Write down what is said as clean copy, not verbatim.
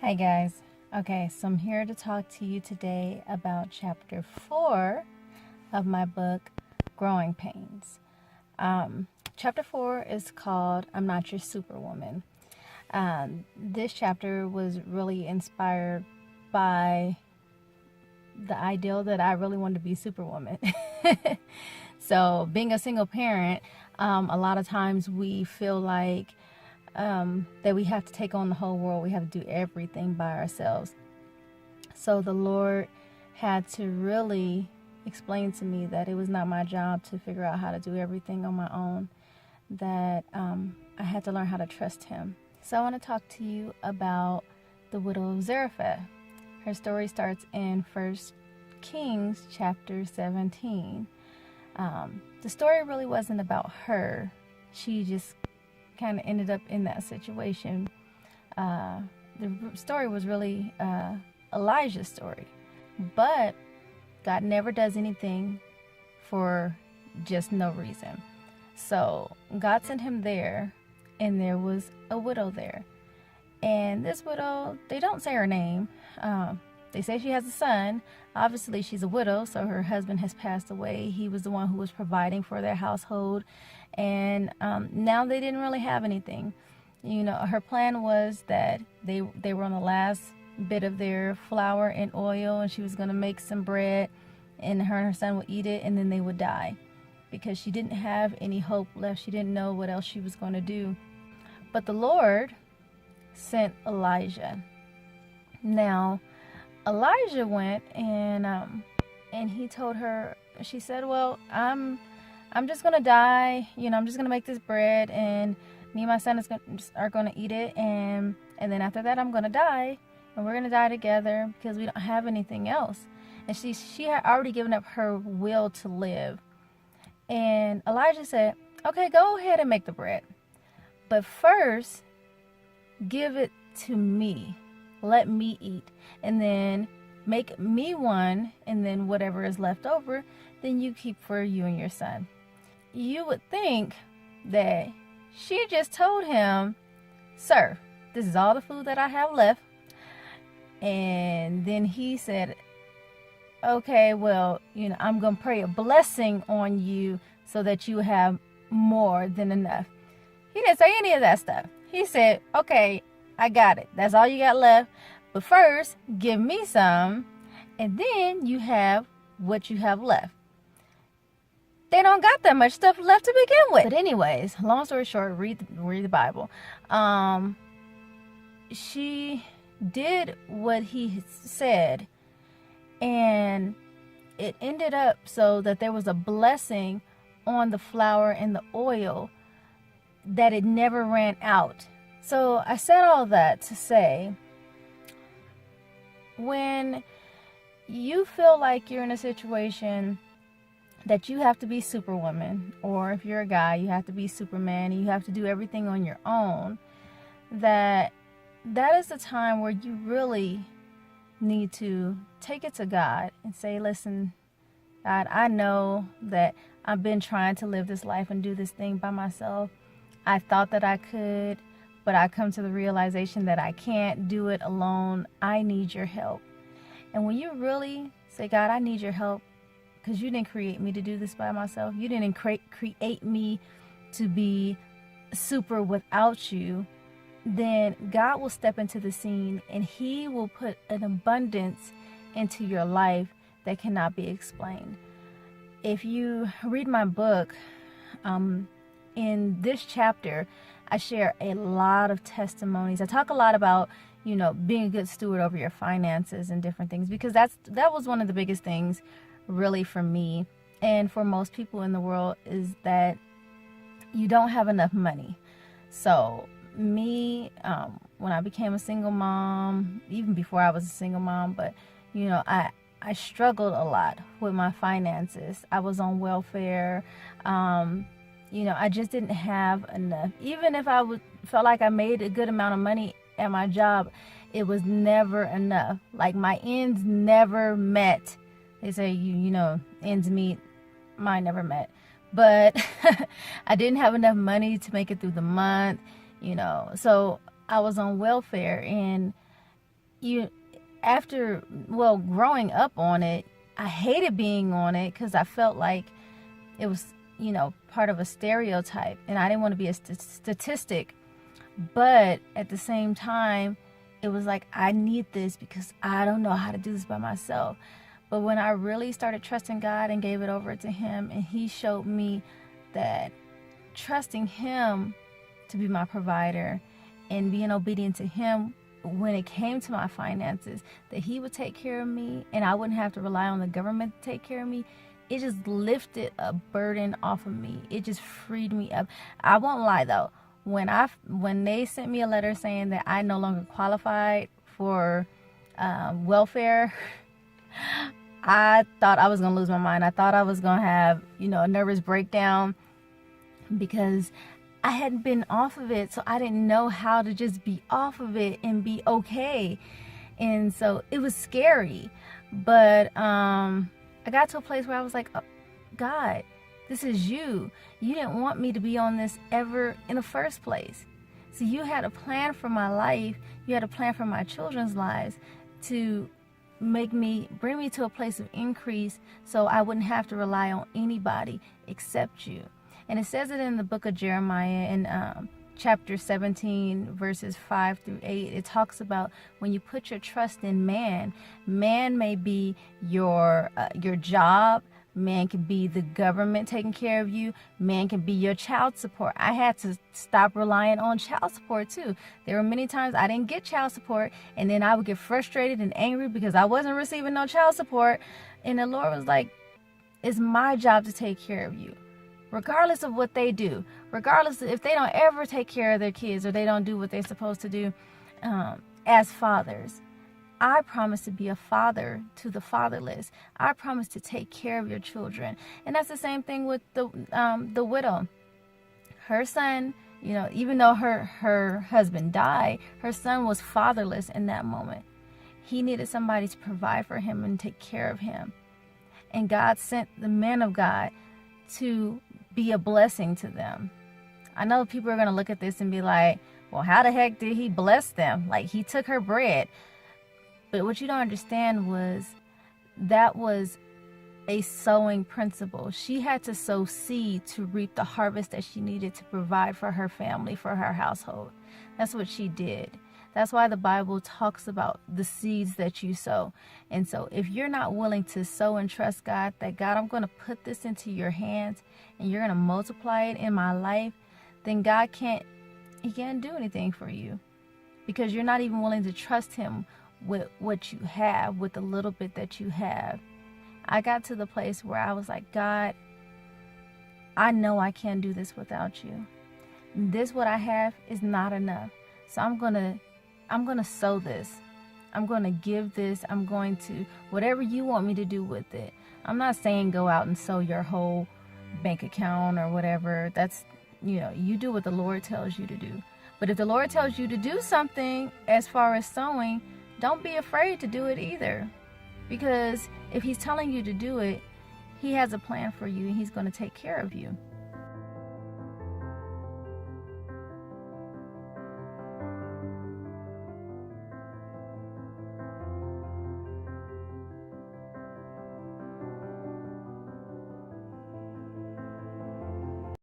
Hi guys. Okay, so I'm here to talk to you today about chapter 4 of my book, Growing Pains. Chapter 4 is called I'm Not Your Superwoman. This chapter was really inspired by the ideal that I really wanted to be Superwoman. So being a single parent, a lot of times we feel like that we have to take on the whole world. We have to do everything by ourselves. So the Lord had to really explain to me that it was not my job to figure out how to do everything on my own, that I had to learn how to trust Him. So I want to talk to you about the widow of Zarephath. Her story starts in 1 Kings chapter 17. The story really wasn't about her. She just kind of ended up in that situation. The story was really Elijah's story, but God never does anything for just no reason. So God sent him there, and there was a widow there, and this widow, they don't say her name. They say she has a son. Obviously she's a widow, so her husband has passed away. He was the one who was providing for their household, and now they didn't really have anything. You know, her plan was that they were on the last bit of their flour and oil, and she was going to make some bread, and her son would eat it, and then they would die, because she didn't have any hope left. She didn't know what else she was going to do. But the Lord sent Elijah. Now Elijah went and he told her, she said, well, I'm just gonna die, I'm just gonna make this bread, and me and my son are gonna eat it, and then after that I'm gonna die, and we're gonna die together because we don't have anything else. And she had already given up her will to live. And Elijah said, okay, go ahead and make the bread, but first give it to me. Let me eat, and then make me one, and then whatever is left over, then you keep for you and your son. You would think that she just told him, sir, this is all the food that I have left. And then he said, okay, well, I'm going to pray a blessing on you so that you have more than enough. He didn't say any of that stuff. He said, okay, I got it. That's all you got left. But first, give me some, and then you have what you have left. They don't got that much stuff left to begin with. But anyways, long story short, read the Bible. She did what he said, and it ended up so that there was a blessing on the flour and the oil, that it never ran out. So I said all that to say, when you feel like you're in a situation that you have to be Superwoman, or if you're a guy, you have to be Superman, and you have to do everything on your own, that is the time where you really need to take it to God and say, listen, God, I know that I've been trying to live this life and do this thing by myself. I thought that I could, but I come to the realization that I can't do it alone. I need your help. And when you really say, God, I need your help, because you didn't create me to do this by myself. You didn't create me to be super without you. Then God will step into the scene, and He will put an abundance into your life that cannot be explained. If you read my book, in this chapter, I share a lot of testimonies. I talk a lot about, being a good steward over your finances and different things, because that was one of the biggest things really for me and for most people in the world, is that you don't have enough money. So me, when I became a single mom, even before I was a single mom, but I struggled a lot with my finances. I was on welfare. I just didn't have enough. Even if I felt like I made a good amount of money at my job, it was never enough. Like, my ends never met. They say, ends meet. Mine never met. But I didn't have enough money to make it through the month, So I was on welfare, and growing up on it, I hated being on it because I felt like it was, part of a stereotype, and I didn't want to be a statistic. But at the same time, it was like, I need this because I don't know how to do this by myself. But when I really started trusting God and gave it over to Him, and He showed me that trusting Him to be my provider and being obedient to Him when it came to my finances, that He would take care of me and I wouldn't have to rely on the government to take care of me, it just lifted a burden off of me. It just freed me up. I won't lie though. When they sent me a letter saying that I no longer qualified for welfare, I thought I was going to lose my mind. I thought I was going to have, a nervous breakdown because I hadn't been off of it. So I didn't know how to just be off of it and be okay. And so it was scary. But I got to a place where I was like, oh, God, this is you. You didn't want me to be on this ever in the first place. So you had a plan for my life. You had a plan for my children's lives to bring me to a place of increase so I wouldn't have to rely on anybody except you. And it says it in the book of Jeremiah in chapter 17, verses 5 through 8. It talks about when you put your trust in man, man may be your job. Man can be the government taking care of you. Man can be your child support. I had to stop relying on child support too. There were many times I didn't get child support, and then I would get frustrated and angry because I wasn't receiving no child support. And the Lord was like, it's my job to take care of you, regardless of what they do, regardless if they don't ever take care of their kids or they don't do what they're supposed to do. As fathers, I promise to be a father to the fatherless. I promise to take care of your children. And that's the same thing with the widow. Her son, even though her husband died, her son was fatherless in that moment. He needed somebody to provide for him and take care of him. And God sent the man of God to be a blessing to them. I know people are going to look at this and be like, well, how the heck did He bless them? Like, He took her bread. But what you don't understand was that was a sowing principle. She had to sow seed to reap the harvest that she needed to provide for her family, for her household. That's what she did. That's why the Bible talks about the seeds that you sow. And so if you're not willing to sow and trust God, that God, I'm going to put this into your hands and you're going to multiply it in my life, then God can't do anything for you because you're not even willing to trust Him with what you have, with the little bit that you have. I got to the place where I was like, God, I know I can't do this without you. This, what I have, is not enough. So I'm gonna sow this. I'm gonna give this. I'm going to, whatever you want me to do with it. I'm not saying go out and sow your whole bank account or whatever. That's, you do what the Lord tells you to do. But if the Lord tells you to do something as far as sowing, don't be afraid to do it either. Because if He's telling you to do it, He has a plan for you and He's going to take care of you.